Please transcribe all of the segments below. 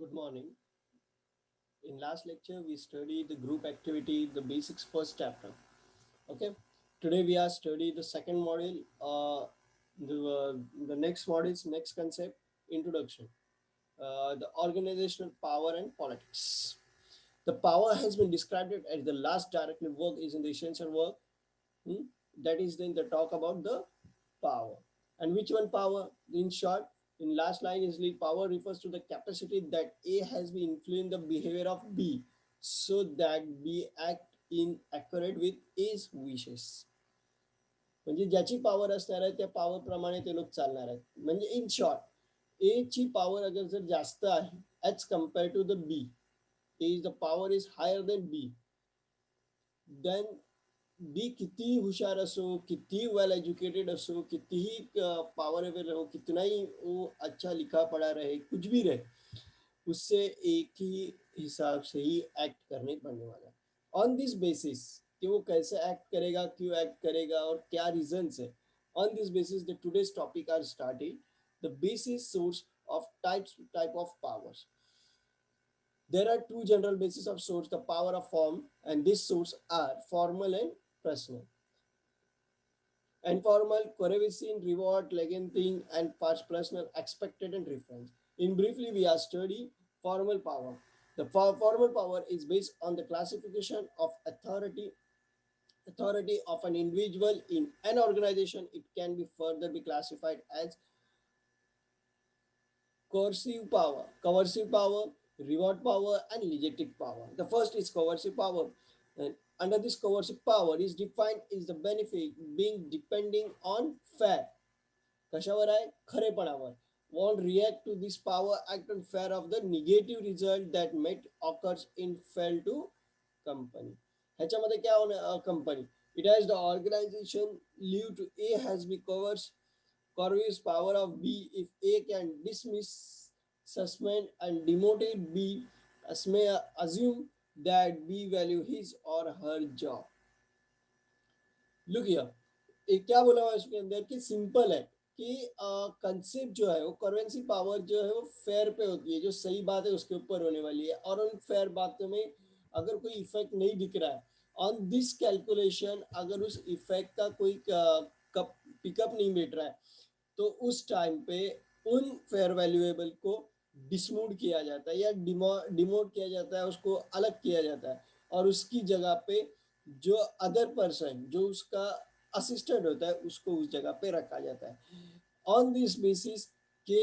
Good morning. In last lecture, we studied the group activity, the basics first chapter. Okay. Today we are studying the second module. The next module is next concept, introduction. The organizational power and politics. The power has been described as the last directly work is in the essential work. Hmm? That is then the talk about the power. And which one power? In short, in last line is the power refers to the capacity that A has been influenced the behavior of B so that B act in accordance with A's wishes. म्हणजे ज्याची power असणार आहे त्या power प्रमाणे ते लोक चालणार आहेत. म्हणजे इन शॉर्ट ए ची पॉवर अगर जर जास्त आहे as compare to the B, the power is higher than B, then B किती हुशार असो, किती वेल एजुकेटेड असो, कितीही पावरेबल हो, कितना ही वो अच्छा लिखा पढ़ा रहे, कुछ भी रहे, उससे एक ही हिसाब से ही एक्ट करने पड़ने वाला है. ऑन दिस बेसिस कि वो कैसे एक्ट करेगा, क्यों एक्ट करेगा और क्या रीजंस है, on this basis the today's topic are started. The basis source of type of powers. There are two general bases of source, the power of form, and this source are formal and personal. Informal, coercive, reward, legating, and past personal, expected and reference. In briefly, we are studying formal power. The formal power is based on the classification of authority of an individual in an organization. It can be further be classified as coercive power, reward power, and legislative power. The first is coercive power. And under this coercive power is defined is the benefit being depending on fair. कशावर आहे? खरेपणावर. Won't react to this power act on fair of the negative result that might occurs in fail to company. ह्याच्यामध्ये क्या होणार company? It has the organization leave to A has been Corvus power of B if A can dismiss, suspend, and demoted B, as may assume that B value his or her job. Look here, एक क्या बोला हुआ है इसके अंदर कि simple है कि कंसेप्ट जो है वो करेंसी पावर जो है वो फेयर पे होती है, जो सही बात है उसके ऊपर होने वाली है, और उन फेयर बातों में अगर कोई इफेक्ट नहीं दिख रहा है ऑन दिस कैलकुलेशन, अगर उस इफेक्ट का कोई पिकअप नहीं मिल रहा है तो उस टाइम पे उन फेयर वैल्यूएबल को डिसमोड किया जाता है या डिमोड किया जाता है, उसको अलग किया जाता है, और उसकी जगह पे जो अदर पर्सन जो उसका असिस्टेंट होता है उसको उस जगह पे रखा जाता है. ऑन दिस बेसिस के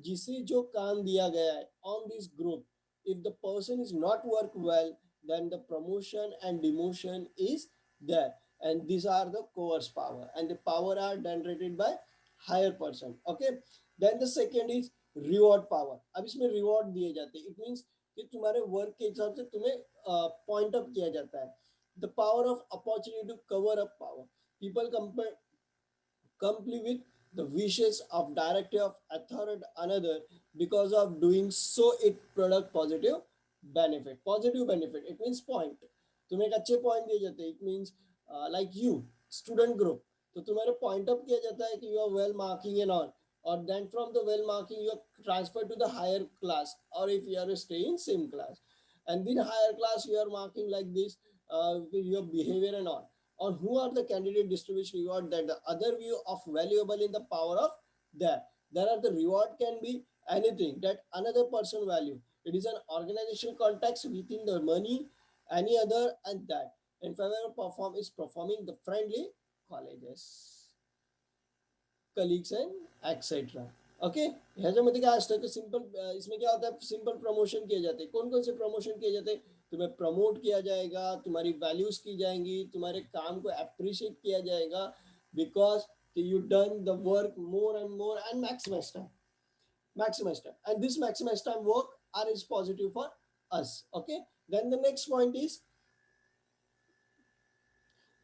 जिसे जो काम दिया गया है on this group, if the person is not work well, then the promotion and demotion is there, and these are the coerce power, and the power are generated by higher person. Okay, then the second is reward power. अब इसमें reward दिए जाते हैं. It means कि तुम्हारे work के हिसाब से तुम्हें पॉइंट अप किया जाता है. The power of opportunity to cover up power. People comply with the wishes of directive of authority another, because of doing so it product positive benefit. Positive benefit, it means point. तुम्हें एक अच्छे point दिए जाते हैं. It means like you student group, तो तुम्हारे point up किया जाता है कि you are well marking and all, और then from the well marking you are transfer to the higher class, और if you are stay in same class, and then higher class you are marking like this with your behavior and all. Or who are the candidate distribution reward, that the other view of valuable in the power of that. There are the reward can be anything that another person value. It is an organization context within the money, any other, and that. In favor of perform is performing the friendly colleges, colleagues and etc. Okay, ह्याच्यामध्ये काय असतं की simple, इसमें क्या होता है, simple promotion किए जाते हैं. कौन कौन से प्रमोशन किए जाते हैं? तुम्हें प्रमोट किया जाएगा, तुम्हारी वैल्यूज की जाएंगी, तुम्हारे काम को अप्रिशिएट किया जाएगा, because you done the work more and maximize time, and this maximize time work are is positive for us. Okay, then the next point is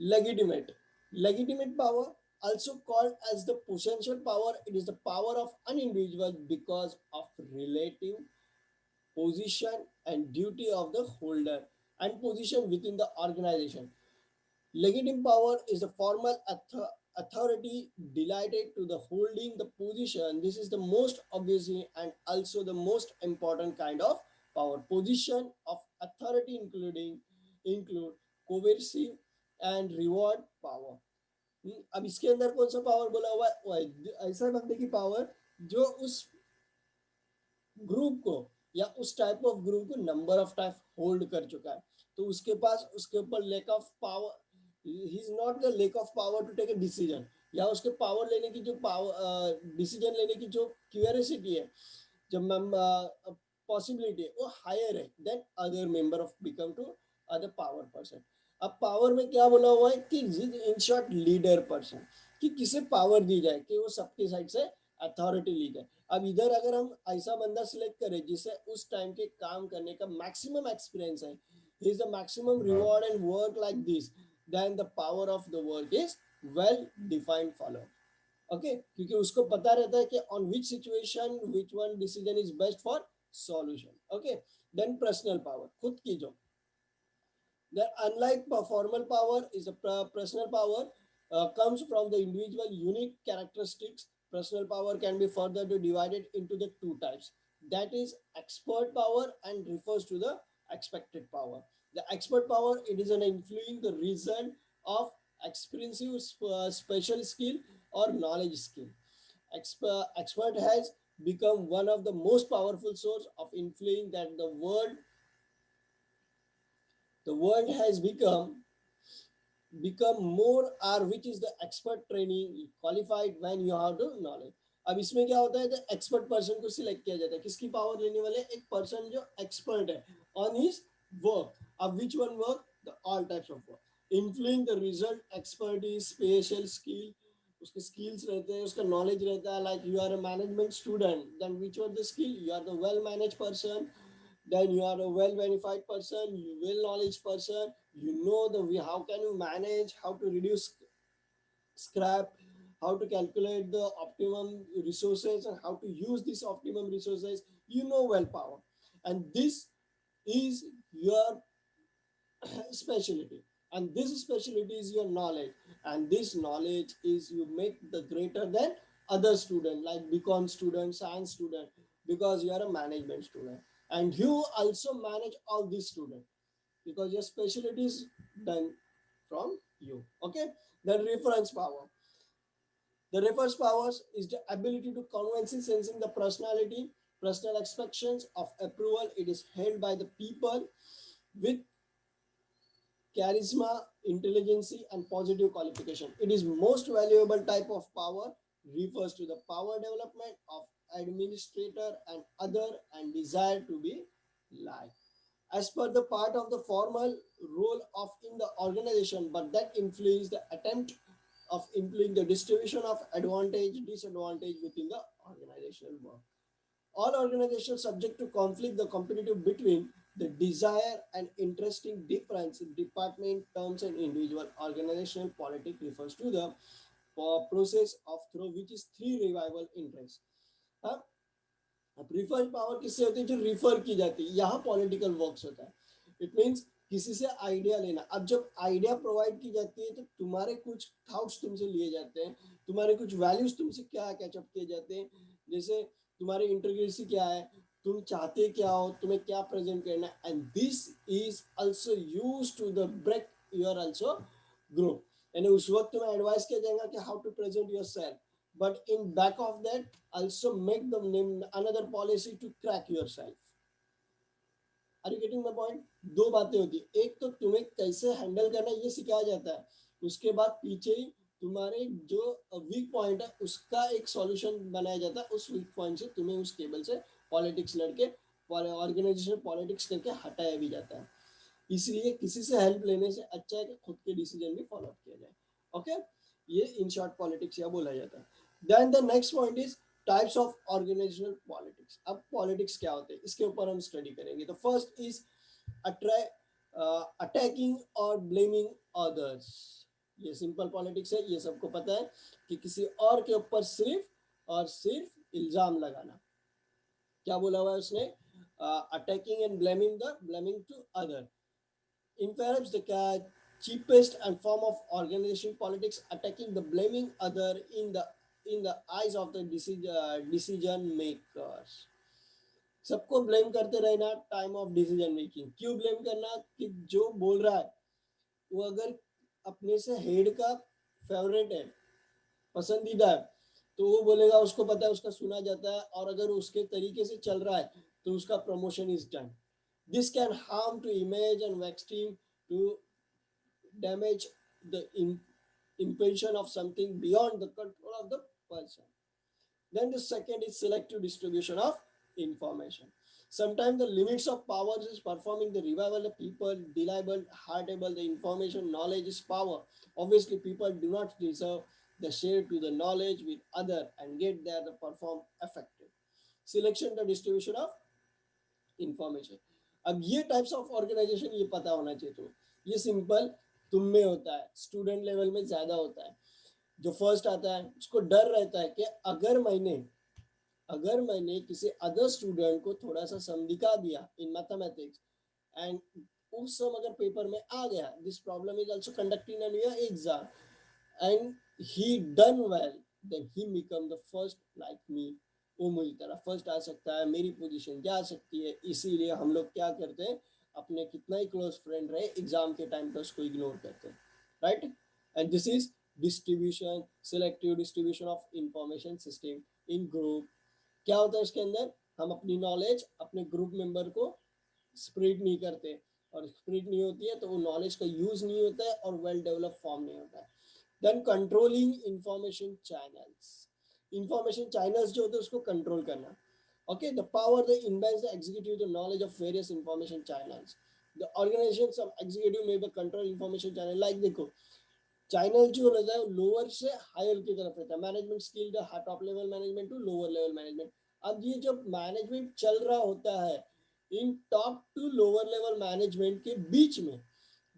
legitimate power, also called as the potential power. It is the power of an individual because of relative position and duty of the holder and position within the organization. Legitimate power is the formal authority delighted to the holding the position. This is the most obvious and also the most important kind of power. Position of authority include coercive and reward power. अब इसके अंदर कौन सा power बोला हुआ है? ऐसा बंदे की पावर जो उस ग्रुप को या उस टाइप ऑफ ग्रुप को नंबर ऑफ टाइम होल्ड कर चुका है, तो उसके पास उसके ऊपर lack of power, he is not the lack of power to take a decision, या उसके पावर लेने की जो पावर, डिसीजन लेने की जो क्यूरियोसिटी है, जब मैम पॉसिबिलिटी है, वो हायर है than other member of become to other power person. अब पावर में क्या बोला हुआ है कि इन शॉर्ट लीडर पर्सन, कि किसे पावर दी जाए कि वो सबके साइड से अथॉरिटी ली जाए. अब इधर अगर हम ऐसा बंदा सिलेक्ट करें जिसे उस टाइम के काम करने का मैक्सिमम एक्सपीरियंस है, he is the maximum reward and work like this, then the power of the work is well defined follow. Okay, क्योंकि उसको पता रहता है कि on which situation which one decision is best for solution. Okay, then personal power, खुद की जो. Then, unlike formal power, is a personal power comes from the individual unique characteristics. Personal power can be further divided into the two types. That is expert power and refers to the expected power. The expert power, it is an influence the result of expensive special skill or knowledge skill. Expert has become one of the most powerful source of influence that the world has become more or which is the expert training qualified when you have the knowledge. अब इसमें क्या होता है, तो expert person को select किया जाता है. किसकी पावर लेने वाले? एक पर्सन जो एक्सपर्ट है ऑन हिज वर्क. अब which one work? The all types of work, influence the result, expertise, special skill, उसके स्किल्स रहते हैं, उसका नॉलेज रहता है. Like you are a management student, then which are the skill? You are the well manage person, then you are a well verified person, you well knowledge person, you know the how can you manage, how to reduce scrap, how to calculate the optimum resources and how to use these optimum resources, you know well power. And this is your specialty, and this specialty is your knowledge, and this knowledge is you make the greater than other student like BCom student, science student, because you are a management student and you also manage all these students because your specialty is done from you. Okay, then reference power. The reference powers is the ability to convince sensing the personality, personal expectations of approval. It is held by the people with charisma, intelligence, and positive qualification. It is most valuable type of power, refers to the power development of administrator and other and desire to be liked. As per the part of the formal role of in the organization, but that influence the attempt of influencing the distribution of advantage, disadvantage within the organizational work. All organizations subject to conflict the competitive between the desire and interesting difference in department terms and individual organizational politics refers to the process of through which is three revival interest. हाँ, prefer power किससे होती है? जो refer की जाती है, यहाँ political works होता है. इट मीन्स किसी से आइडिया लेना. अब जब आइडिया प्रोवाइड की जाती है तो तुम्हारे कुछ थॉट्स तुमसे लिए जाते हैं, तुम्हारे कुछ वैल्यूज तुमसे क्या कैचअप किए जाते हैं. जैसे तुम्हारी इंटीग्रिटी क्या है, तुम चाहते क्या हो, तुम्हें क्या प्रेजेंट करना है, and this is also use to the break your also grow. यानी उस वक्त तुम्हें एडवाइस किया जाएगा कि how to present yourself, but in back of that also make the name another policy to crack yourself. Are you getting my point? दो बातें होती है, एक तो तुम्हें कैसे हैंडल करना ये सिखाया जाता है, उसके बाद पीछे ही तुम्हारे जो वीक पॉइंट है उसका एक सॉल्यूशन बनाया जाता है. उस वीक पॉइंट से तुम्हें उस केबल से पॉलिटिक्स लड़के ऑर्गेनाइजेशन पॉलिटिक्स करके हटाया भी जाता है. इसलिए किसी से हेल्प लेने से अच्छा है कि खुद के डिसीजन भी फॉलो किया जाए. ओके, ये इन शॉर्ट पॉलिटिक्स या बोला जाता है. Then the next point is types of organizational politics. अब पॉलिटिक्स क्या होते हैं इसके ऊपर हम स्टडी करेंगे. तो फर्स्ट इज अटैकिंग और ब्लेमिंग अदर्स. ये सिंपल पॉलिटिक्स है, ये सबको पता है कि किसी और के ऊपर सिर्फ और सिर्फ इल्जाम लगाना. क्या बोला हुआ है उसने? Attacking and blaming to other. In perhaps the cheapest and form of organization politics, attacking the blaming other in the eyes of the decision makers. सबको ब्लेम करते रहना टाइम ऑफ डिसीजन मेकिंग। क्यों ब्लेम करना? कि जो बोल रहा है वो अगर अपने से हेड का फेवरेट है, पसंदीदा है, तो वो बोलेगा, उसको पता है, उसका सुना जाता है, और अगर उसके तरीके से चल रहा है तो उसका promotion is done. This can harm to image and वैक्सटीम to damage the intention of something beyond the control of the person. Then the second is selective distribution of information. Sometimes the limits of powers is performing the revival of people, reliable, heartable, the information, knowledge is power. Obviously, people do not deserve the share to the knowledge with other and get there to perform effective. Selection the distribution of information. अब ये types of organisation ये पता होना चाहिए। तो ये simple तुम में होता है, स्टूडेंट लेवल में ज्यादा होता है। जो फर्स्ट आता है उसको डर रहता है कि अगर मैंने किसी अदर स्टूडेंट को थोड़ा सा सम दिखा दिया इन मैथमेटिक्स एंड उस सम अगर पेपर में आ गया, this problem is also conducting an exam and he done well, then he become the first like me. वो मेरी तरह फर्स्ट आ सकता है, मेरी पोजीशन जा सकती है। इसीलिए हम लोग क्या करते हैं, अपने कितना ही क्लोज फ्रेंड रहे एग्जाम के टाइम पर उसको इग्नोर करते हैं, right. And this is distribution, selective distribution of information system in group. क्या होता है उसके अंदर, हम अपनी नॉलेज अपने ग्रुप मेंबर को स्प्रेड नहीं करते, और स्प्रेड नहीं होती है तो वो नॉलेज का यूज नहीं होता है और वेल डेवलप फॉर्म नहीं होता है। Then controlling information channels. Information channels जो होते हैं उसको कंट्रोल करना। Okay, the power the embeds the executive the knowledge of various information channels. The organizations of executive may be control information channel, like देखो channel जो रहता है lower से हायर की तरफ रहता है, management skill the top level management to lower level management. अब ये जब मैनेजमेंट चल रहा होता है in top to lower level management के बीच में,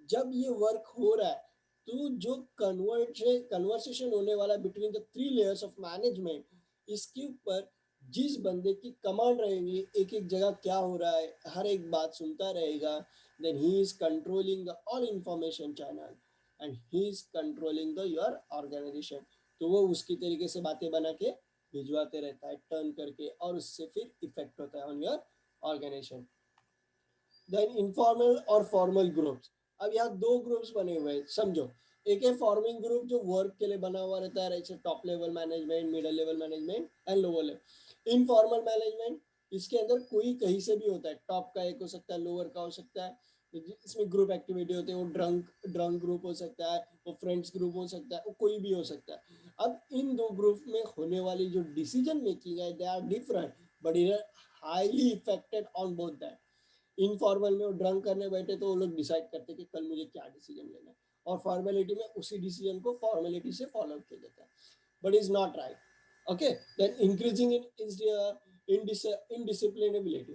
जब ये वर्क हो रहा है तो जो कन्वर्सेशन होने वाला between the three layers of management, इसके ऊपर जिस बंदे की कमांड रहेगी, एक एक जगह क्या हो रहा है हर एक बात सुनता रहेगा, then he is controlling the all information channel and he is controlling the your organization. तो वो उसकी तरीके से बातें बना के भिजवाते रहता है टर्न करके, और उससे फिर इफेक्ट होता है on your organization. Then informal और फॉर्मल ग्रुप्स। अब यहाँ दो ग्रुप्स बने हुए हैं, समझो। एक है फॉर्मिंग ग्रुप जो वर्क के लिए बना हुआ रहता है, जैसे top level management, middle level management and lower level. Informal management, इसके अंदर कोई कहीं से भी होता है, टॉप का एक हो सकता है, लोअर का हो सकता है। इसमें ग्रुप एक्टिविटी होती है, वो ड्रंक ग्रुप हो सकता है, वो फ्रेंड्स ग्रुप हो सकता है, वो कोई भी हो सकता है। अब इन दो ग्रुप में होने वाली जो डिसीजन मेकिंग है they are different, but it highly effected on both that. Informal में वो ड्रंक करने बैठे तो वो लोग डिसाइड करते कि कल मुझे क्या डिसीजन लेना है, और फॉर्मेलिटी में उसी डिसीजन को फॉर्मेलिटी से फॉलो किया जाता है, but is not right. Okay, then increasing in indisciplinability.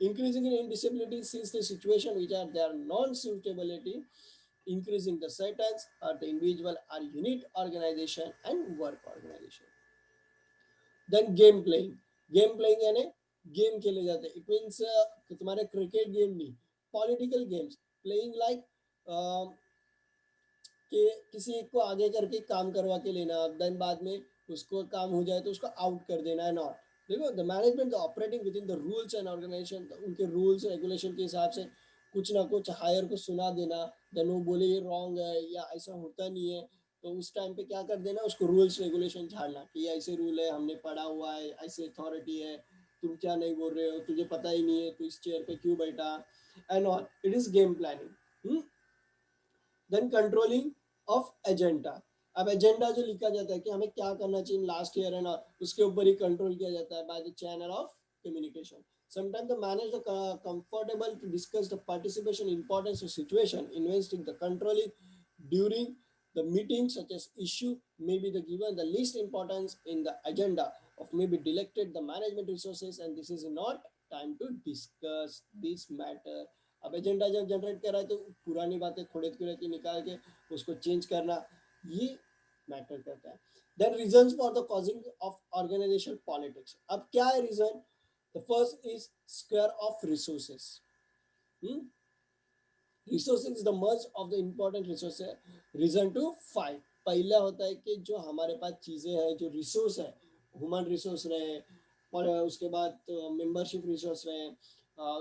Increasing in indisciplinability since the situation which are their non-suitability, increasing the sentence or the individual or unit organization and work organization. Then game playing यानी game खेले जाते हैं। It means तुम्हारे cricket game नहीं, political games playing like कि किसी एक को आगे करके काम करवा के लेना, देन बाद में उसको काम हो जाए तो उसको आउट कर देना है, नॉट। देखो the management operating within the rules and organization, उनके रूल्स रेगुलेशन के हिसाब से कुछ ना कुछ हायर को सुना देना, देन वो बोले ये रॉन्ग है या ऐसा होता नहीं है, तो उस टाइम पे क्या कर देना, उसको रूल्स रेगुलेशन झाड़ना कि ऐसे रूल है, हमने पढ़ा हुआ है, ऐसे अथॉरिटी है, तुम क्या नहीं बोल रहे हो, तुझे पता ही नहीं है, तू इस चेयर पे क्यों बैठा, and all. It is game planning. Then controlling of agenda. अब एजेंडा जो लिखा जाता है कि हमें क्या करना चाहिए लास्ट ईयर है ना, उसके ऊपर ही कंट्रोल किया जाता है by the channel of communication. Sometimes the manager comfortable to discuss the participation importance of situation, investing the controlling during the meeting, such as issue may be the given the least importance in the agenda of may be directed the management resources, and this is not time to discuss this matter. अब agenda जब generate कर रहा है तो पुरानी बातें खोड़े की निकाल के उसको चेंज करना, ये मैटर करता है। Then reasons for the causing of organization politics. अब क्या है reason? The first is square of resources. Resource is the merge of the important resource है। रीजन टू फाइव, पहला होता है कि जो हमारे पास चीजें हैं, जो रिसोर्स है, ह्यूमन रिसोर्स रहे, और उसके बाद मेंबरशिप रिसोर्स रहे,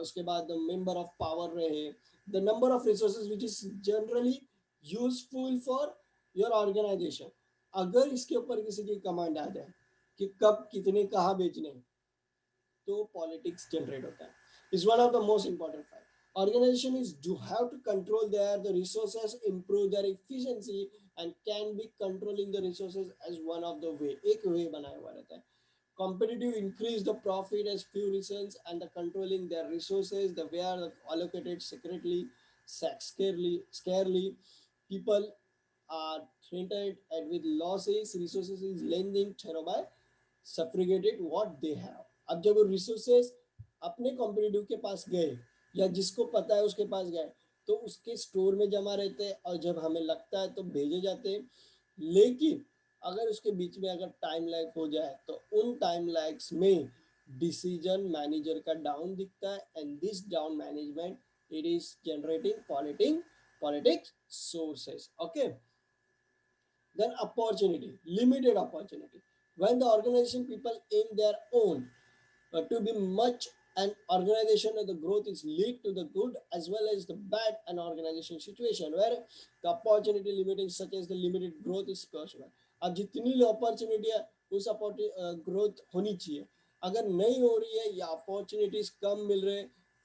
उसके बाद मेंबर ऑफ पावर रहे, the number of resources which is generally useful for your organization. अगर इसके ऊपर किसी की कमांड आ जाए कि कब कितने कहाँ बेचने हैं, तो पॉलिटिक्स जनरेट होता है। Is one of the most important fact. Organization is do have to control their the resources, improve their efficiency, and can be controlling the resources as one of the way, एक way बनाया हुआ रहता है। Competitive increase the profit as few reasons, and the controlling their resources, the way are allocated secretly, scarcely, people are threatened and with losses, resources is lending thereby suffocated what they have. अब जब वो resources अपने competitive के पास गए, या जिसको पता है उसके पास गए, तो उसके स्टोर में जमा रहते हैं, और जब हमें लगता है तो भेजे जाते हैं। लेकिन अगर उसके बीच में अगर टाइम लैग हो जाए, तो उन टाइम लैग्स में डिसीजन मैनेजर का डाउन दिखता है, and this down management it is generating politics sources. Okay, then opportunity, limited opportunity. When the organization people aim their own to be much, an organization of the growth is lead to the good as well as the bad an organization situation where the opportunity limiting such as the limited growth is possible. अब जितनी opportunity है उस growth होनी चाहिए, अगर नहीं हो रही है या अपॉर्चुनिटीज कम मिल रहे,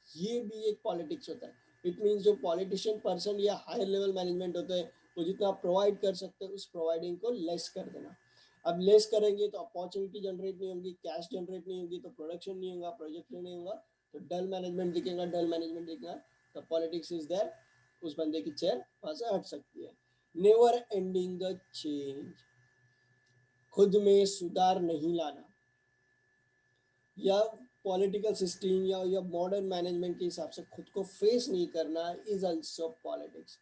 ये भी एक पॉलिटिक्स होता है। इट मीन्स जो पॉलिटिशियन पर्सन या हायर लेवल मैनेजमेंट होते हैं, वो जितना प्रोवाइड कर सकते हैं उस प्रोवाइडिंग को लेस कर देना। अब लेस करेंगे तो अपॉर्चुनिटी जनरेट नहीं होगी, कैश जनरेट नहीं होगी, तो प्रोडक्शन नहीं होगा, प्रोजेक्ट नहीं होगा, तो डल मैनेजमेंट दिखेगा, डल मैनेजमेंट दिखेगा, तो पॉलिटिक्स इज देयर, उस बंदे की चेयर वहां से हट सकती है। नेवर एंडिंग द चेंज, खुद में सुधार नहीं लाना, या पॉलिटिकल सिस्टम या मॉडर्न मैनेजमेंट के हिसाब से खुद को फेस नहीं करना इज ऑल्सो पॉलिटिक्स।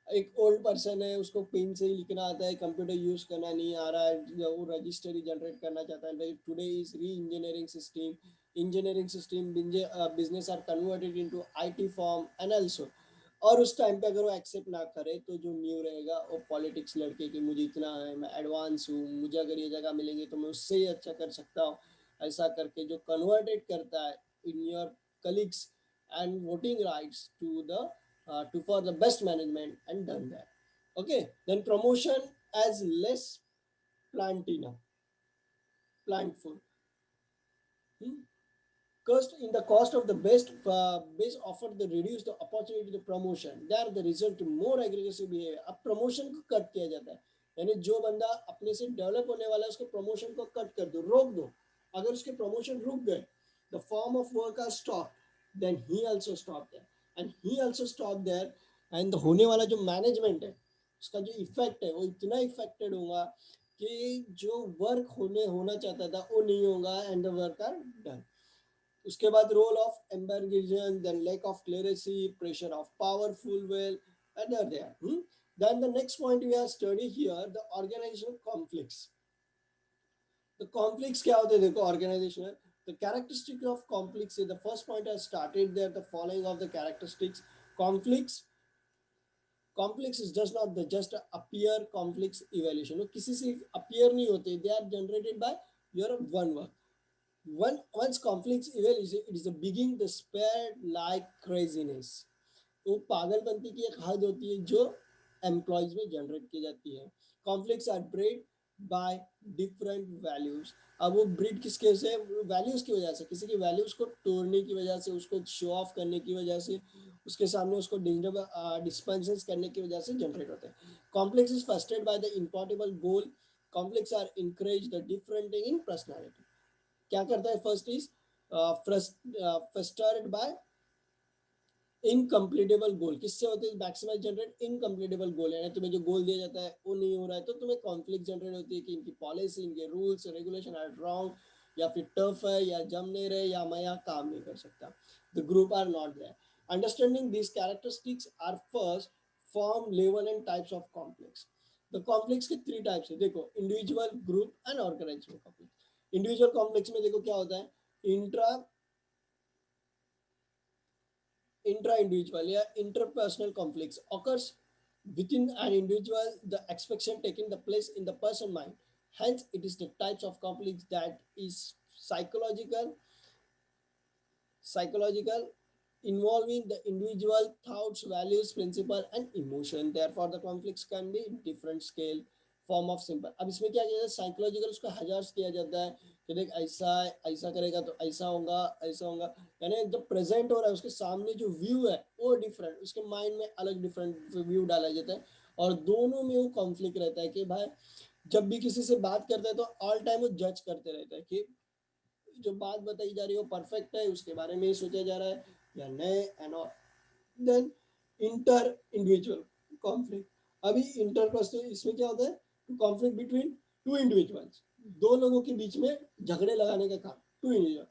एक ओल्ड पर्सन है, उसको पेन से ही लिखना आता है, कंप्यूटर यूज करना नहीं आ रहा है, वो रजिस्टर ही जनरेट करना चाहता है। Today is re engineering system business are converted into IT form and also. और उस टाइम पे अगर वो एक्सेप्ट ना करे, तो जो न्यू रहेगा वो पॉलिटिक्स लड़के की, मुझे इतना है, मैं एडवांस हूँ, मुझे अगर ये जगह मिलेंगे तो मैं उससे ही अच्छा कर सकता हूँ, ऐसा करके जो कन्वर्टेड करता है in your colleagues and voting rights to for the best management and done that. Okay, then promotion as less plantina, plantful. Hmm? Cost in the cost of the best offer the reduce the opportunity to promotion. There the result to more aggressive behavior. अब promotion को cut किया जाता है, यानी जो बंदा अपने से डेवलप होने वाला है उसके promotion को कट कर दो, रोक दो। अगर उसके promotion रुक गए, the form of work are stopped, then he also stopped there, and he also stopped there, and the होने वाला जो मैनेजमेंट है उसका जो इफेक्ट है वो इतना इफेक्टेड होगा कि जो वर्क होना चाहता था वो नहीं होगा, and the work are done. उसके बाद role of embarkation, then lack of clarity, pressure of powerful well, and are there. Then the next point we are study here, the organizational conflicts. The conflicts क्या होते हैं देखो organization में, the characteristic of conflicts is the first point I started there, the following of the characteristics. conflicts conflicts is just not the just appear, conflicts evaluation, वो किसी से appear नहीं होते, they are generated by your one work. Once conflicts evaluate, it is the beginning the spread like craziness. वो पागलपंती की एक हद होती है जो एम्प्लॉयज में जनरेट की जाती है। Conflicts are bred by different values. अब वो ब्रीड किसके से, वैल्यूज की वजह से, किसी की वैल्यूज को तोड़ने की वजह से, उसको शो ऑफ करने की वजह से, उसके सामने उसको डिस्पेंसेस करने की वजह से जनरेट होते हैं। Complex is frustrated by the importable goal. Complex are encourage the different in personality. क्या करता है, first is frustrated by incompletable goal. किससे होते हैं, मैक्सिमाइज जनरेट इनकम्प्लीटेबल गोल, यानी तुम्हें जो गोल दिया जाता है वो नहीं हो रहा है, तो तुम्हें कॉन्फ्लिक्ट जनरेट होती है कि इनकी पॉलिसी, इनके रूल्स रेगुलेशन आर रॉन्ग, या फिर टफ है, या जम नहीं रहे, या मैं यहाँ काम नहीं कर सकता। The group are not there. Understanding this characteristics are first form level and types of complex. The complex के थ्री टाइप्स है देखो, individual, group and organization complex. Individual complex में देखो क्या होता है, इंट्रा intra-individual या interpersonal conflicts occurs within an individual, the expectation taking the place in the person mind. Hence, it is the types of conflicts that is psychological, involving the individual thoughts, values, principle, and emotion. Therefore, the conflicts can be in different scale, form of simple. अब इसमें क्या किया जाता है, psychological उसको हजार किया जाता है कि देख ऐसा ऐसा करेगा तो ऐसा होगा, यानी जब प्रेजेंट हो रहा है उसके सामने जो व्यू है वो डिफरेंट, उसके माइंड में अलग डिफरेंट व्यू डाला जाता है, और दोनों में वो कॉन्फ्लिक्ट रहता है कि भाई जब भी किसी से बात करता है तो ऑल टाइम वो जज करते रहता है कि जो बात बताई जा रही है वो परफेक्ट है, उसके बारे में ही सोचा जा रहा है या नहीं, and all. Then inter individual conflict. अभी इंटरपर्सनल इसमें क्या होता है, कॉन्फ्लिक्ट बिटवीन टू इंडिविजुअल्स, दो लोगों के बीच में झगड़े लगाने का काम, to individual.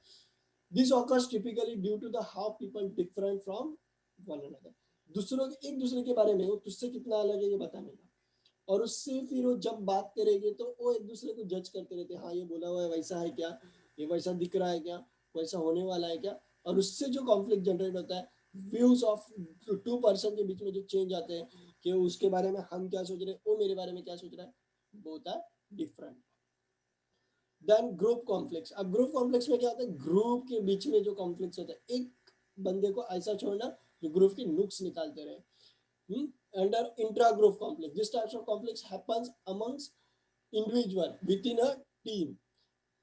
This occurs typically due to the how people different from one another. दूसरों के एक दूसरे के बारे में वो तुझसे कितना अलग है ये बताने का, और उससे फिर वो जब बात करेंगे तो वो एक दूसरे को जज करते रहते हैं, हाँ ये बोला हुआ है वैसा है क्या, ये वैसा दिख रहा है क्या, वैसा होने वाला है क्या, और उससे जो कॉन्फ्लिक्ट जनरेट होता है, व्यूज ऑफ टू पर्सन के बीच में जो चेंज आते हैं कि उसके बारे में हम क्या सोच रहे हैं, वो मेरे बारे में क्या सोच रहा है, both are different. Then group conflicts. अब ग्रुप कॉन्फ्लिक्ट्स में क्या होता है, ग्रुप के बीच में जो कॉन्फ्लिक्ट्स होता है, एक बंदे को ऐसा छोड़ना जो ग्रुप की नुक्स निकालते रहे। Under intra-group conflict, this types of conflicts happens amongst individual team,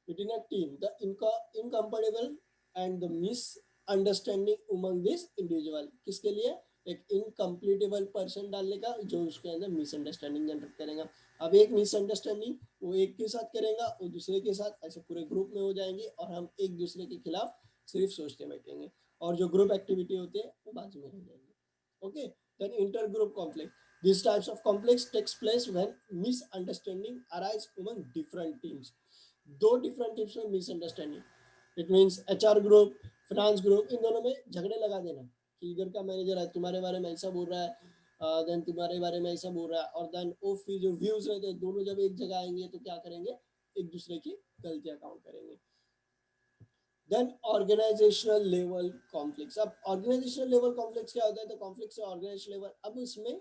within a team, the incompatible and the misunderstanding among this individual, किसके लिए, एक इनकम्प्लीटेबल पर्सन डालने का जो उसके अंदर मिसअंडरस्टैंडिंग जनरेट करेगा। अब एक मिसअंडरस्टैंडिंग वो एक के साथ करेगा, वो दूसरे के साथ, ऐसे पूरे ग्रुप में हो जाएंगे और हम एक दूसरे के खिलाफ सिर्फ सोचते बैठेंगे, और जो ग्रुप एक्टिविटी होती है वो बाजू में रह जाएंगे। Okay, then intergroup conflict. These types of conflicts takes place when misunderstanding arise among different teams. दो डिफरेंट टीम्स में misunderstanding, it means HR group, finance group, इन दोनों में झगड़े लगा देना कि इधर का मैनेजर है तुम्हारे बारे में ऐसा बोल रहा है, देन तुम्हारे बारे में ऐसा बोल रहा है, और देन वो फिर जो व्यूज रहते हैं दोनों जब एक जगह आएंगे तो क्या करेंगे, एक दूसरे की गलतियां काउंट करेंगे। Then organizational level conflicts. अब ऑर्गेनाइजेशनल लेवल कॉन्फ्लिक्ट्स क्या होता है, तो कॉन्फ्लिक्ट्स ऑर्गेनाइजेशन लेवल। अब इसमें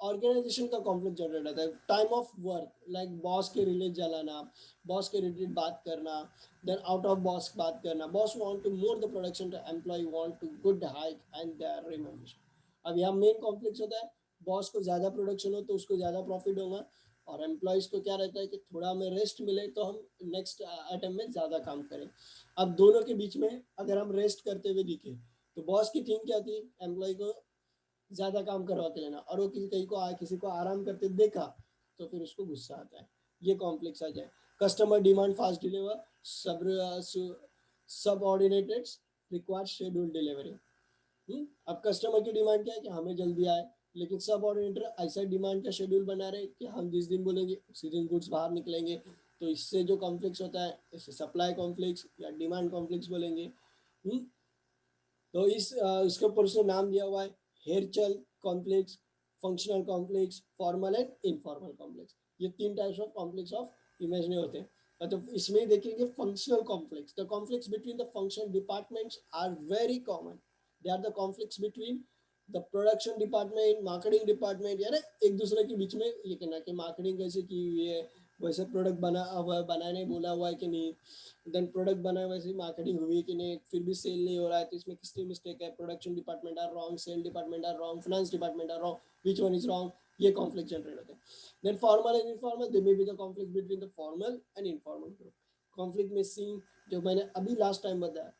ऑर्गेनाइजेशन का कॉन्फ्लिक्ट जनरेट होता है, time of work, like boss के रिलेट जलाना, बॉस के रिलेटेड बात करना, देन आउट ऑफ बॉस बात करना, boss want to more the production, to employ want to good hike and their remuneration. अब यहाँ मेन कॉन्फ्लिक्ट होता है, बॉस को ज़्यादा प्रोडक्शन हो तो उसको ज़्यादा प्रॉफिट होगा, और एम्प्लॉयज़ को क्या रहता है कि थोड़ा हमें रेस्ट मिले तो हम नेक्स्ट आइटम में ज़्यादा काम करें। अब दोनों के बीच में अगर हम रेस्ट करते हुए दिखे तो बॉस की थिंक क्या थी, एम्प्लॉय को ज्यादा काम करवा के लेना, और वो किसी को आराम करते देखा तो फिर उसको गुस्सा आता है, ये कॉम्प्लेक्स आ जाए। कस्टमर डिमांड फास्ट डिलीवर, सब ऑर्डिनेटेड रिक्वायर शेड्यूल डिलीवरी। अब कस्टमर की डिमांड क्या है कि हमें जल्दी आए, लेकिन सब ऑर्डिनेटर ऐसा डिमांड का शेड्यूल बना रहे कि हम जिस दिन बोलेंगे उसी दिन गुड्स बाहर निकलेंगे। तो इससे जो कॉन्फ्लिक्स होता है इसे सप्लाई कॉन्फ्लिक्स या डिमांड कॉन्फ्लिक्स बोलेंगे। तो इसके ऊपर उसने नाम दिया हुआ है hierarchical complex, functional complex, formal and informal complex. ये तीन types of complex of imaginary होते हैं। मतलब इसमें देखेंगे functional complex, the conflicts between the functional departments are very common. They are the conflicts between the production department, marketing department, यानी एक दूसरे के बीच में ये कहना कि मार्केटिंग कैसे की हुई है, वैसे प्रोडक्ट बना हुआ है, बनाने बोला हुआ है कि नहीं, देन प्रोडक्ट बना वैसे ही मार्केटिंग हुई कि नहीं, फिर भी सेल नहीं हो रहा है तो इसमें किसकी मिस्टेक है, production department are wrong, sale department are wrong, finance department are wrong, which one is wrong, ये कॉन्फ्लिक्ट जनरेट होते हैं। Then formal and informal, they may be the conflict between the formal and informal group. Conflict में scene जो मैंने अभी last time बताया,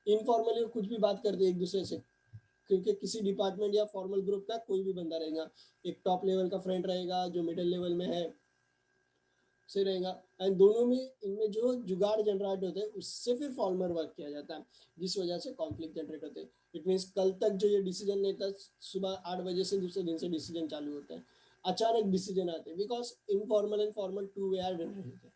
informally कुछ भी बात करते एक दूसरे से, क्योंकि किसी डिपार्टमेंट या फॉर्मल ग्रुप का कोई भी बंदा रहेगा, एक टॉप लेवल का फ्रेंड रहेगा जो मिडिल लेवल में है से रहेगा, एंड दोनों में इनमें जो जुगाड़ जनरेट होते हैं उससे फिर फॉर्मर वर्क किया जाता है, जिस वजह से कॉन्फ्लिक्ट जनरेट होते हैं। इट मीन्स कल तक जो ये डिसीजन नहीं था, सुबह 8 बजे से दूसरे दिन से डिसीजन चालू होता है, अचानक डिसीजन आते हैं, because informal and formal two way are generate होते हैं।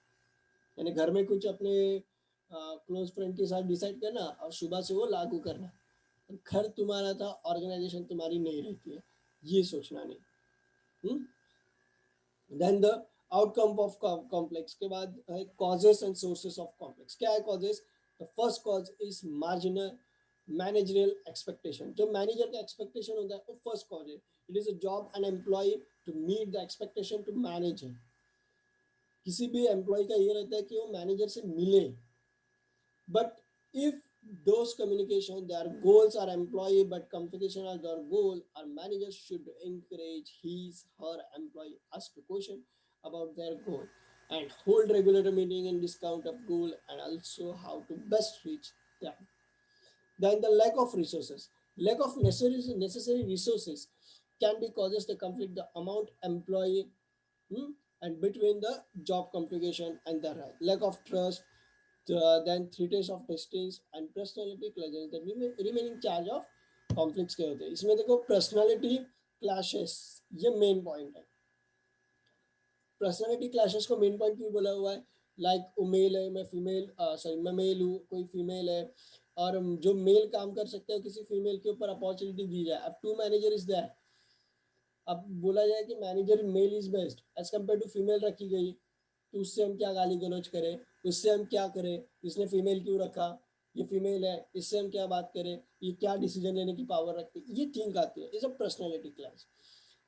यानी घर में कुछ अपने क्लोज फ्रेंड के साथ डिसाइड करना और सुबह से वो लागू करना, घर तुम्हारा था, ऑर्गेनाइजेशन तुम्हारी नहीं रहती है, ये सोचना नहीं। Then the outcome of complex के बाद है causes and sources of complex. क्या है causes, the first cause is marginal, managerial expectation, जो मैनेजर का एक्सपेक्टेशन होता है वो फर्स्ट कॉज है. It is a job an employ to meet the expectation to manage. किसी भी एम्प्लॉय का ये रहता है कि वो मैनेजर से मिले. But if those communication, their goals are employee, but communication are their goal, our manager should encourage his her employee ask a question about their goal and hold regular meeting and discount of goal and also how to best reach them. Then the lack of resources. Lack of necessary resources can be causes the conflict the amount employee and between the job complication and the right. Lack of trust, then 3 days of testings and personality clashes that remain in charge of conflicts के होते हैं. इसमें देखो personality clashes ये main point है. Personality clashes को main point क्यों बोला हुआ है. लाइक वो मेल है, मैं फीमेल, सॉरी मैं मेल हूँ, कोई फीमेल है, और जो मेल काम कर सकते हैं किसी फीमेल के ऊपर अपॉर्चुनिटी दी जाए. अब टू मैनेजर इज देयर. अब बोला जाए कि manager male is best as compare to female रखी गई, तो उससे हम क्या गाली गलौज करें, उससे हम क्या करें, इसने फीमेल क्यों रखा, ये फीमेल है, इससे हम क्या बात करें, ये क्या डिसीजन लेने की पावर रखती है, ये थिंक आती है. Is a personality clash.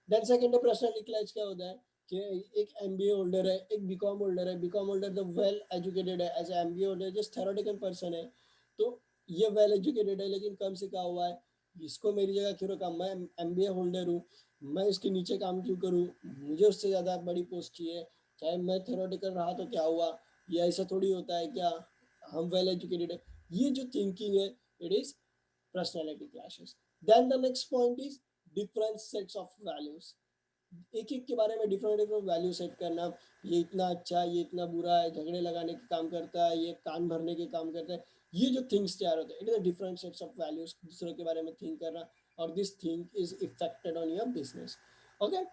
Then second personality clash क्या होता है कि एक एमबीए होल्डर है, एक बीकॉम होल्डर है. BCom holder the well educated है, as MBA holder just theoretical person है. तो ये वेल एजुकेटेड है लेकिन कम सीखा हुआ है. इसको मेरी जगह क्यों रखा, मैं एमबीए होल्डर हूँ, मैं इसके नीचे काम क्यों करूँ, मुझे उससे ज़्यादा बड़ी पोस्ट चाहिए. चाहे मैं थेरोटिकल रहा तो क्या हुआ, ये ऐसा थोड़ी होता है क्या, हम वेल एजुकेटेड है. ये जो थिंकिंग है, it is personality clashes. Then the next point is different sets of values. एक एक के बारे में डिफरेंट डिफरेंट वैल्यू सेट करना. ये इतना अच्छा है, ये इतना बुरा है, झगड़े लगाने के काम करता है, ये कान भरने के काम करता है. ये जो थिंग्स तैयार होते हैं, it is different sets of values, दूसरों के बारे में थिंक करना. और this thing is affected on your business. Okay.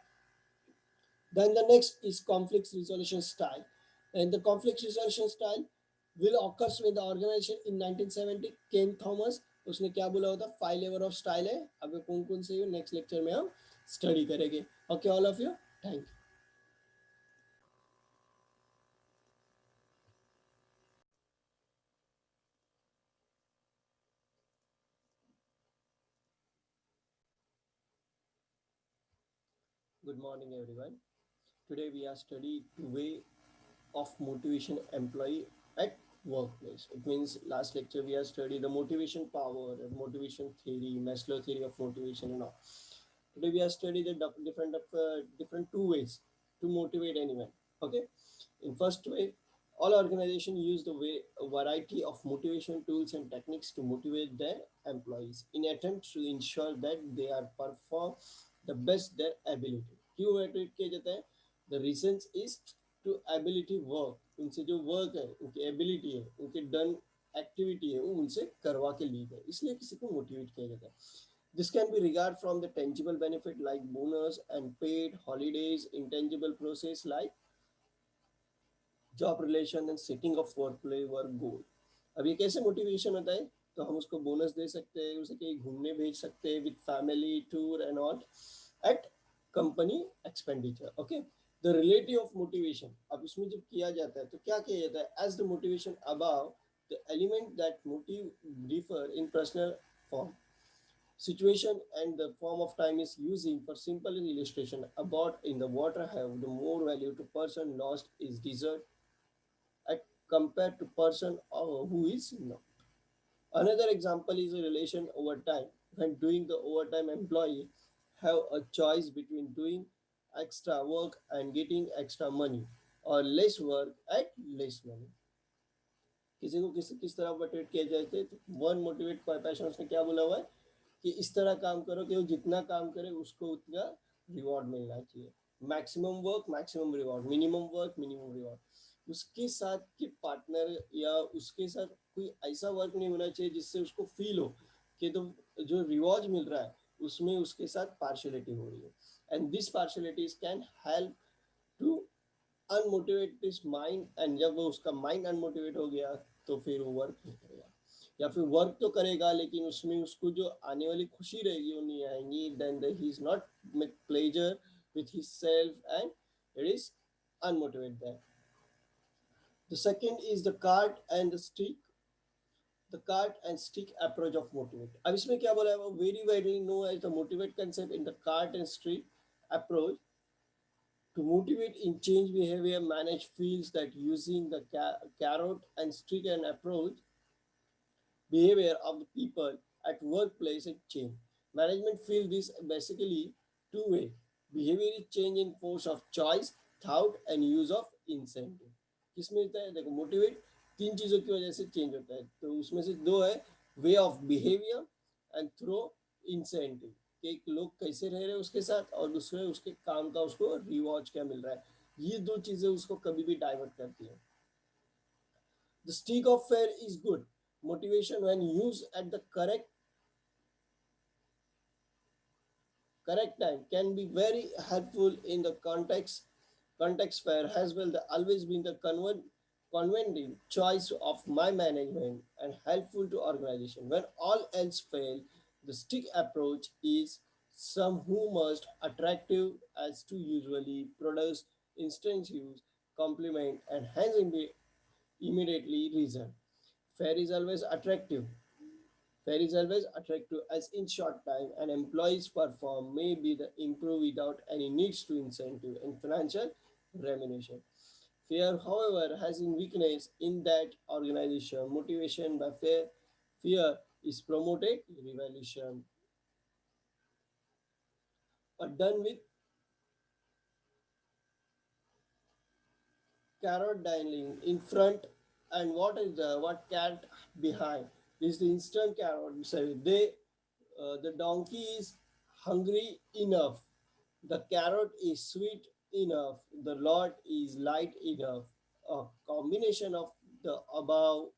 Then the next is conflict resolution style. And the conflict resolution style will occurs with the organization in 1970. Ken Thomas, उसने क्या बोला होता, 5 लेवल ऑफ स्टाइल है. अब कौन कौन से next lecture में हम स्टडी करेंगे. Okay all of you, thank you. Good morning everyone. Today we are studying way of motivation employee at workplace. It means last lecture we have studied the motivation power, the motivation theory, Maslow theory of motivation and all. Today we have studied the different two ways to motivate anyone. Okay. In first way, all organizations use the way a variety of motivation tools and techniques to motivate their employees in attempt to ensure that they are perform the best their ability. क्यों motivate किया जाता है? The reasons is to ability work. उनसे जो work है, उनकी ability है, उनकी डन एक्टिविटी है, वो उनसे करवा के ली जाए, इसलिए किसी को मोटिवेट किया जाता है. This can be regard from the tangible benefit like bonus and paid holidays, intangible process like job relation and setting of work play work goal. अब ये कैसे मोटिवेशन होता है, तो हम उसको बोनस दे सकते हैं, उसे कहीं घूमने भेज सकते हैं with family tour and all at company expenditure. Okay. The relative of motivation, अब इसमें जब किया जाता है तो क्या किया जाता है, as the motivation above the element that motive differ in personal form situation and the form of time is using for simple illustration about in the water have the more value to person lost is desert at compared to person who is not. Another example is a relation overtime. When doing the overtime, employee have a choice between doing extra work and getting extra money or less work at less money. किसी को किस तरह motivate किया जाए, तो one motivate passion उसने क्या बोला हुआ है कि इस तरह काम करो कि वो जितना काम करे उसको उतना रिवॉर्ड मिलना चाहिए. Maximum work maximum reward, minimum work minimum reward. उसके साथ के पार्टनर या उसके साथ कोई ऐसा वर्क नहीं होना चाहिए जिससे उसको फील हो कि तो जो रिवॉर्ड मिल रहा है उसमें उसके साथ पार्शलिटी हो रही है. And this partialities can help to unmotivate this mind. And जब वो उसका माइंड अनमोटिवेट हो गया तो फिर वो वर्क नहीं करेगा, या फिर वर्क तो करेगा लेकिन उसमें उसको जो आने वाली खुशी रहेगी वो नहीं आएंगी. Then he is not make pleasure with his self and it is unmotivated there. The second is the card and the stick. the cart and stick approach of motivate. अब इसमें क्या बोला है वो very widely known as the motivate concept in the cart and stick approach. To motivate in change behavior, manage feels that using the carrot and stick and approach behavior of the people at workplace and change. Management feel this basically two-way. Behavior is change in force of choice, thought and use of incentive. किसमें होता है देखो motivate तीन चीजों की वजह से change होता है तो उसमें से दो है way of behaviour and through incentive कि एक लोग कैसे रह रहे हैं उसके साथ और दूसरे उसके काम का उसको रिवॉर्ड क्या मिल रहा है ये दो चीजें उसको कभी भी डाइवर्ट करती है. The stick of fair is good. Motivation when used at the correct time can be very helpful in the context fair has well the always been the convenient choice of my management and helpful to organization. When all else fail, the stick approach is some who most attractive as to usually produce instant use, compliment and hence immediately reason. Fair is always attractive. Fair is always attractive as in short time an employee's perform may be the improve without any needs to incentive and financial remuneration. Fear, however, has in weakness in that organization. Motivation by fear is promoted revolution or done with carrot dialing in front and what cat behind is the instant carrot. Sorry, the donkey is hungry enough. The carrot is sweet enough. The lot is light enough. A combination of the above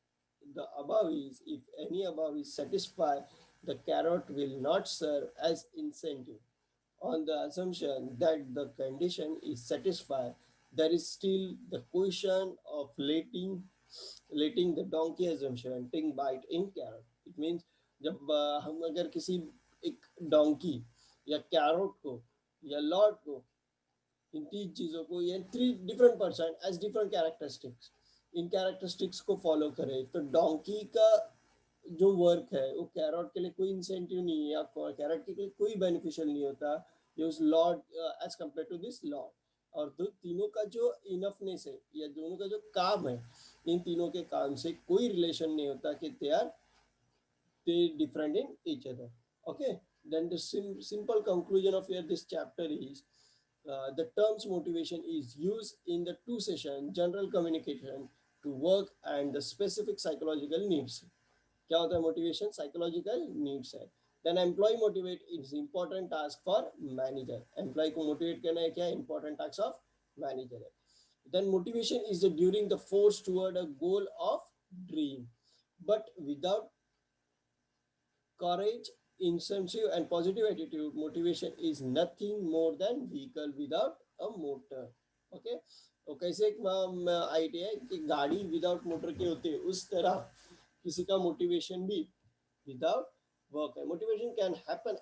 is if any above is satisfied, the carrot will not serve as incentive. On the assumption that the condition is satisfied, there is still the question of letting the donkey assumption take bite in carrot. It means जब हम अगर किसी एक donkey या carrot को या Lord को इन तीन चीज़ों को ये three different person as different characteristics in characteristics को फॉलो करें तो डोंकी का जो वर्क है वो कैरोट के लिए कोई इंसेंटिव नहीं है या कैरोट के लिए कोई बेनिफिशियल नहीं होता ये उस lord as compare to this lord. और दो तीनों का जो इनफनेस है या दोनों का जो काम है इन तीनों के काम से कोई रिलेशन नहीं होता कि they different in each other. Okay, then the simple conclusion of here this chapter is the terms motivation is used in the two session general communication to work and the specific psychological needs. क्या होता है motivation psychological needs है. Then employ motivate is important task for manager. Employ को motivate करना है क्या important task of manager है. Then motivation is the during the force toward a goal of dream but without courage, incentive, and positive attitude, motivation is nothing more than vehicle without a motor. Okay? तो कैसे एक idea है कि गाड़ी without motor के होते हैं उस तरह किसी का मोटिवेशन भी विदाउट वर्क है. Motivation can happen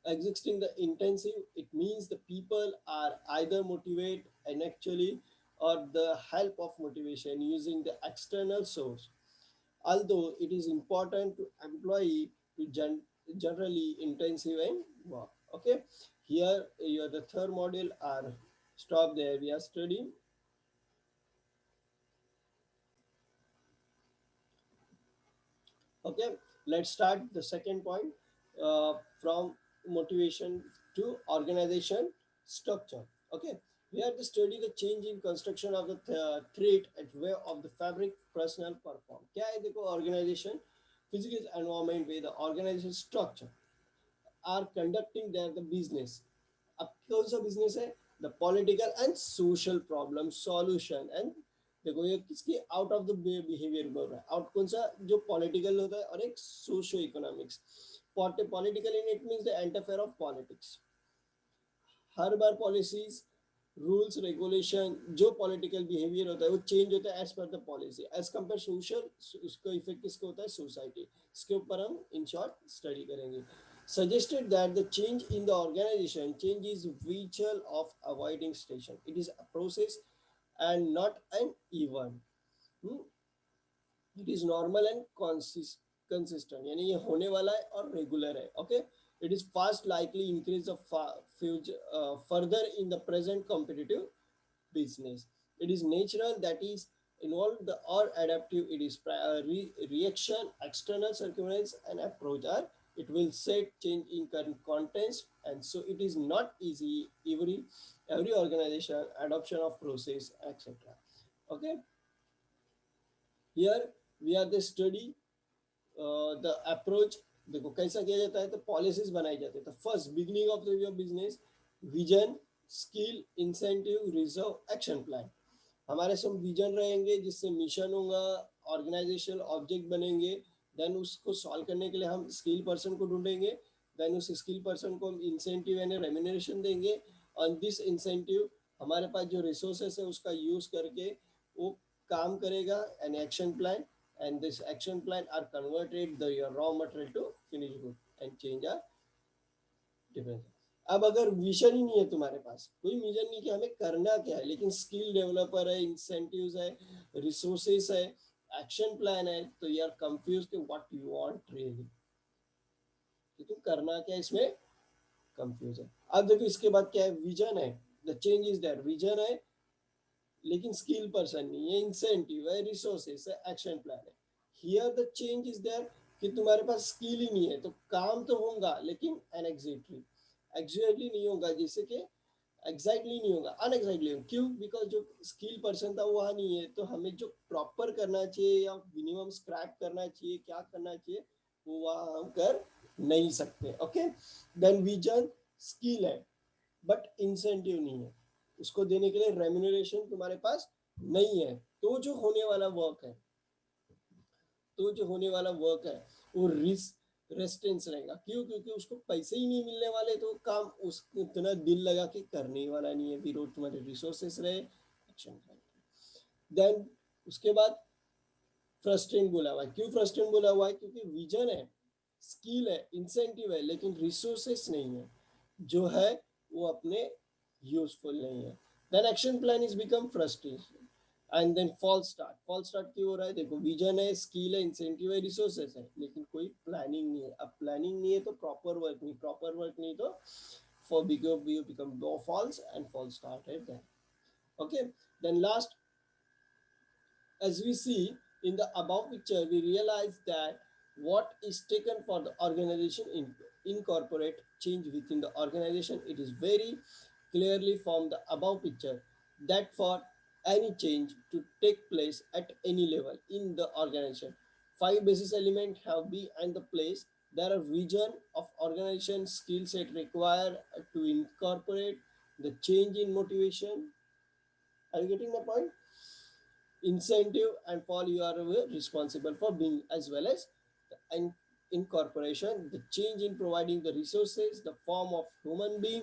existing the intensive. It means the people are either motivate and actually or the help of motivation using the external source, although it is important to employee to generally intensive and work. Okay, here your the third module are stop there. We are studying. Okay, let's start the second point from motivation to organization structure. Okay, we have to study the change in construction of the thread at way of the fabric personal perform. क्या है देखो organization physical environment with the organization structure are conducting their the business. अब कौन सा business है the political and social problem solution and देखो ये किसकी आउट ऑफ द बिहेवियर बोल रहा है आउट कौन सा जो पॉलिटिकल होता है और एक socio economics. Political in it means the interfere of politics. हर बार पॉलिसीज रूल्स रेगुलेशन जो पॉलिटिकल बिहेवियर होता है वो चेंज होता है as per the policy as compare social उसका इफेक्ट किसको होता है सोसाइटी. इसके ऊपर हम इन शॉर्ट स्टडी करेंगे. Suggested that the change in the organization change is virtual of avoiding station. It is a process and not an event. Hmm? It is normal and consistent, यानी ये होने वाला है और रेगुलर है. Okay, it is fast likely increase future further in the present competitive business. It is natural, that is involved or adaptive. It is reaction, external circumstance and approach are. It will set change in current context, and so it is not easy every organization adoption of process, etc. Okay, here we are the study the approach. देखो कैसा किया जाता है, तो policies बनाई जाती है. तो first beginning of the your business, vision, skill, incentive, reserve, action plan. हमारे सब विजन रहेंगे जिससे मिशन होगा, ऑर्गेनाइजेशनल ऑब्जेक्ट बनेंगे. देन उसको सॉल्व करने के लिए हम स्किल पर्सन को ढूंढेंगे. देन उस स्किल पर्सन को हम इंसेंटिव यानी रेम्यूनरेशन देंगे. ऑन दिस इंसेंटिव हमारे पास जो रिसोर्सेस है उसका यूज करके वो काम करेगा. An action plan, and this action plan are converted the your raw material to finished good and change are different. अब अगर विजन ही नहीं है, तुम्हारे पास कोई विजन नहीं कि हमें करना क्या है, लेकिन स्किल डेवलपर है, इंसेंटिव्स है, रिसोर्सेस है, एक्शन प्लान है, तो यू आर कंफ्यूज कि व्हाट यू वांट रियली, कि तुम करना क्या इसमें कंफ्यूज है. अब देखो इसके बाद क्या है, विजन है, the change is that vision है लेकिन स्किल पर्सन नहीं है, इंसेंटिव है, रिसोर्सेस है, एक्शन प्लान है. Here the change is there कि तुम्हारे पास स्किल ही नहीं है, तो काम तो होगा लेकिन एनएग्जैक्टली एग्जैक्टली नहीं होगा, जिससे कि एग्जैक्टली नहीं होगा, अनएग्जैक्टली होगा. क्यों? बिकॉज जो स्किल पर्सन था वो वहाँ नहीं है, तो हमें जो प्रॉपर करना चाहिए या मिनिमम स्क्रैप करना चाहिए, क्या करना चाहिए, वो वहाँ हम कर नहीं सकते. ओके, देन विजन, स्किल है बट इंसेंटिव नहीं है, उसको देने के लिए रेम्यूनरेशन तुम्हारे पास नहीं है. तो जो होने वाला वर्क है, तो जो होने वाला वर्क है वो रिस्क रेस्टेंस रहेगा. क्यों? क्योंकि उसको पैसे ही नहीं मिलने वाले, तो काम उसको इतना दिल लगा के करने ही वाला नहीं है. विरोध तुम्हारे रिसोर्सेस रहे, एक्शन. देन उसके बाद फ्रस्ट्रेंट बोला हुआ है. क्यों फ्रस्ट्रेंट बोला हुआ है? क्योंकि विजन है, स्किल है, इंसेंटिव है, लेकिन रिसोर्सेस नहीं है, जो है वो अपने यूजफुल नहीं है. Then action plan is become frustration and then false start. False start क्यों हो रहा है? देखो विजन है, स्किल है, इंसेंटिव है, रिसोर्सेस है, लेकिन कोई प्लानिंग नहीं है. अब प्लानिंग नहीं है तो प्रॉपर वर्क नहीं, प्रॉपर वर्क नहीं तो for become false and false start है. Then okay, then last, as we see in the above picture, we realize that what is taken for the organization incorporate change within the organization. It is very clearly from the above picture that for any change to take place at any level in the organization, five basis elements have been and the place. There are vision of organization, skill set required to incorporate the change in motivation. Are you getting the point? Incentive and for you are responsible for being, as well as the incorporation, the change in providing the resources, the form of human being,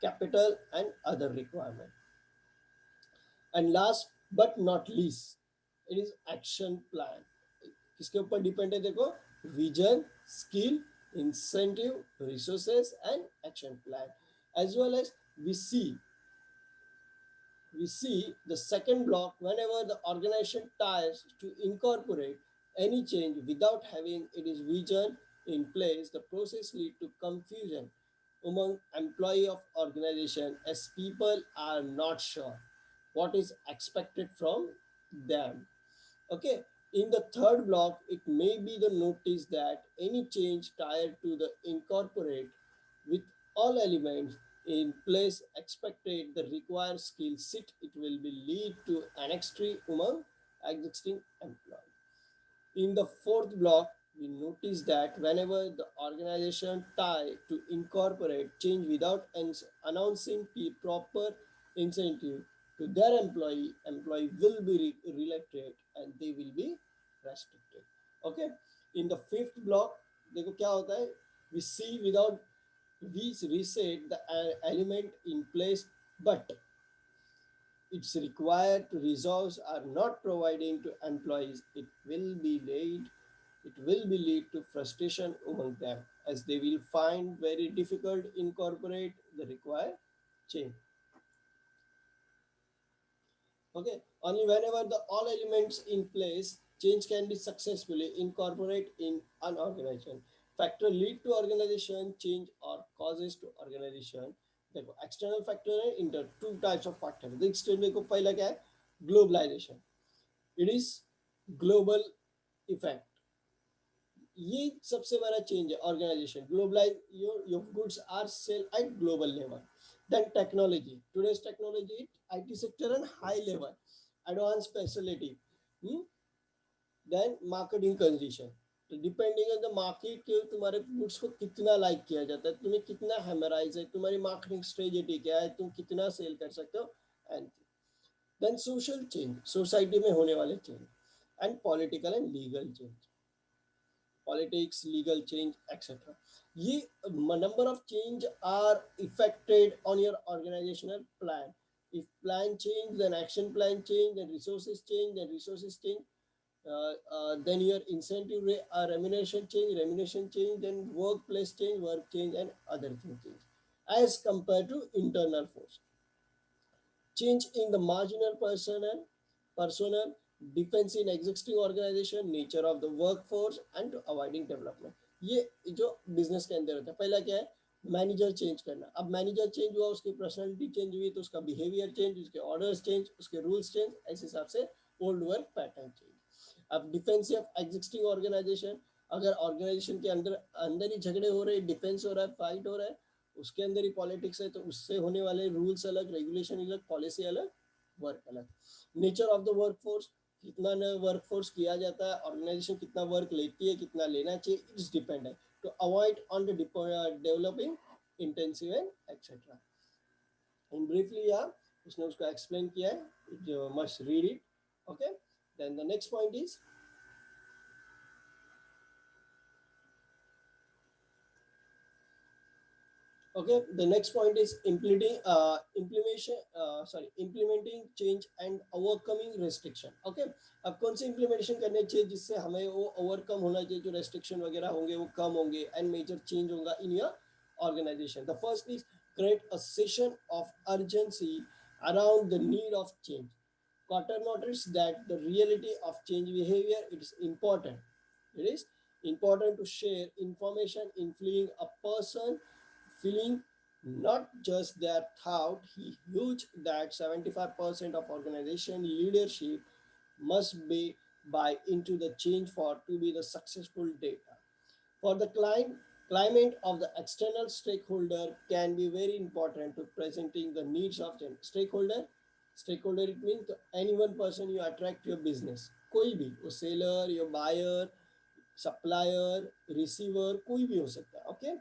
capital and other requirement. And last but not least, it is action plan. किसके ऊपर depend है? देखो, vision, skill, incentive, resources and action plan. as well as we see we see the second block, whenever the organization tries to incorporate any change without having its vision in place, the process lead to confusion among employee of organization, as people are not sure what is expected from them. Okay, in the third block, it may be the notice that any change tied to the incorporate with all elements in place expected the required skill set, it will be lead to anxiety among existing employees. In the fourth block, we notice that whenever the organization try to incorporate change without announcing the proper incentive to their employee will be reluctant and they will be restricted. Okay. In the fifth block, देखो क्या होता है, we see without we reset the element in place, but it's required to resource are not providing to employees, it will be lead to frustration among them, as they will find very difficult incorporate the required change. Okay, only whenever the all elements in place, change can be successfully incorporated in an organization. Factor lead to organization change or causes to organization. देखो external factor है inter two types of factor external को पहला क्या है globalization it is global effect ये सबसे बड़ा change है organization globalize your goods are sell at global level then technology today's technology IT sector and high level advance facility then marketing condition तो depending on the market के तुम्हारे goods को कितना like किया जाता है तुम्हें कितना हेमराइज है तुम्हारी मार्केटिंग स्ट्रेटेजी क्या है तुम कितना सेल कर सकते हो and then social change society में होने वाले change and political and legal change politics, legal change, etc. ये number of change are affected on your organizational plan. If plan change, then action plan change, then resources change, then your incentive remuneration change, then work change, and other things change. As compared to internal force, change in the marginal personnel, defense in existing organization, nature of the workforce and to avoiding development. ये जो business के अंदर होता है पहला क्या है manager change करना अब मैनेजर चेंज हुआ उसकी पर्सनालिटी चेंज हुई तो उसका बिहेवियर चेंज उसके ऑर्डर्स चेंज उसके रूल्स चेंज ऐसे हिसाब से ओल्ड वर्क पैटर्न चेंज अब डिफेंस ऑफ एग्जिस्टिंग ऑर्गेनाइजेशन अगर ऑर्गेनाइजेशन के अंदर अंदर ही झगड़े हो रहे हैं डिफेंस हो रहा है फाइट हो रहा है उसके अंदर ही पॉलिटिक्स है तो उससे होने वाले रूल्स अलग रेगुलेशन अलग पॉलिसी अलग वर्क अलग nature of the work force कितना वर्क फोर्स किया जाता है ऑर्गेनाइजेशन कितना वर्क लेती है कितना लेना चाहिए इट्स डिपेंड है to avoid on the developing intensive and etcetera in briefly यहाँ उसने उसको एक्सप्लेन किया है जो must read it okay then the next point is okay the next point is implementing change and overcoming restriction okay अब कौन सी implementation करने चाहिए जिससे हमें वो overcome होना चाहिए जो restriction वगैरह होंगे वो कम होंगे and major change होगा in your organization the first is create a session of urgency around the need of change Cotter noticed that the reality of change behavior it is important it is important to share information influencing a person feeling not just their thought, he huge that 75% of organization leadership must be buy into the change for to be the successful data. For the climate of the external stakeholder can be very important to presenting the needs of the stakeholder it means any one person you attract your business कोई भी वो seller your buyer supplier receiver कोई भी हो सकता है okay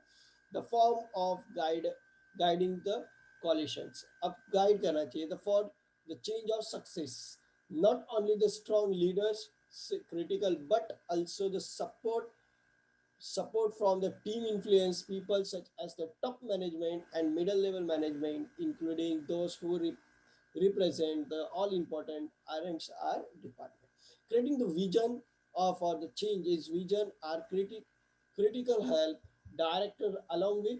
the form of guiding the coalitions अब guide करना चाहिए the for the change of success not only the strong leaders critical but also the support from the team influence people such as the top management and middle level management including those who represent the all important R&R department creating the vision for the change is vision are critical help director along with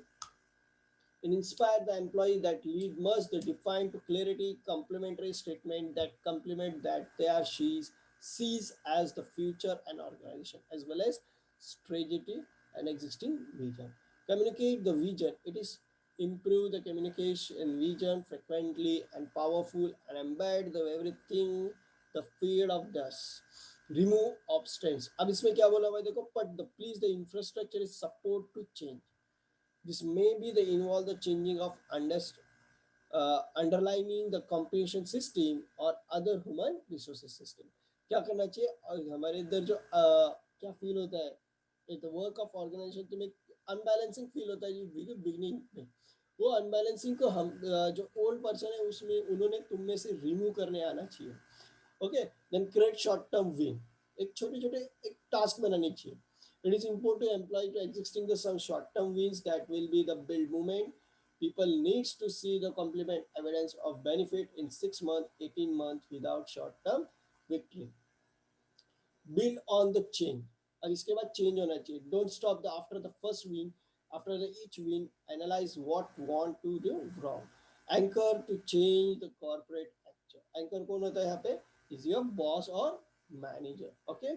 and inspire the employee that lead must define to clarity complementary statement that complement that they are she's sees as the future and organization as well as strategy and existing vision communicate the vision it is improve the communication vision frequently and powerful and embed the everything the field of dust remove obstacles अब इसमें क्या बोला हुआ है देखो but the please the infrastructure is support to change this may be the involve the changing of underlining the compensation system or other human resources system क्या करना चाहिए और हमारे इधर जो क्या फील होता है द वर्क ऑफ ऑर्गेनाइजेशन तुम्हें अनबैलेंसिंग फील होता है जो बिगिनिंग में वो अनबैलेंसिंग को हम जो ओल्ड पर्सन है उसमें उन्होंने तुम में से रिमूव करने आना चाहिए okay then create short term win एक छोटे छोटे एक टास्क बनानी चाहिए it is important to employ to existing the some short-term wins that will be the build movement. People needs to see the complement evidence of benefit in 6 months, 18 months without short-term victory. Build on the change. अब इसके बाद change होना चाहिए. Don't stop the after the first win. After the each win, analyze what want to do wrong. Anchor to change the corporate action. Anchor कौन होता है यहाँ पे? Is your boss or manager. Okay.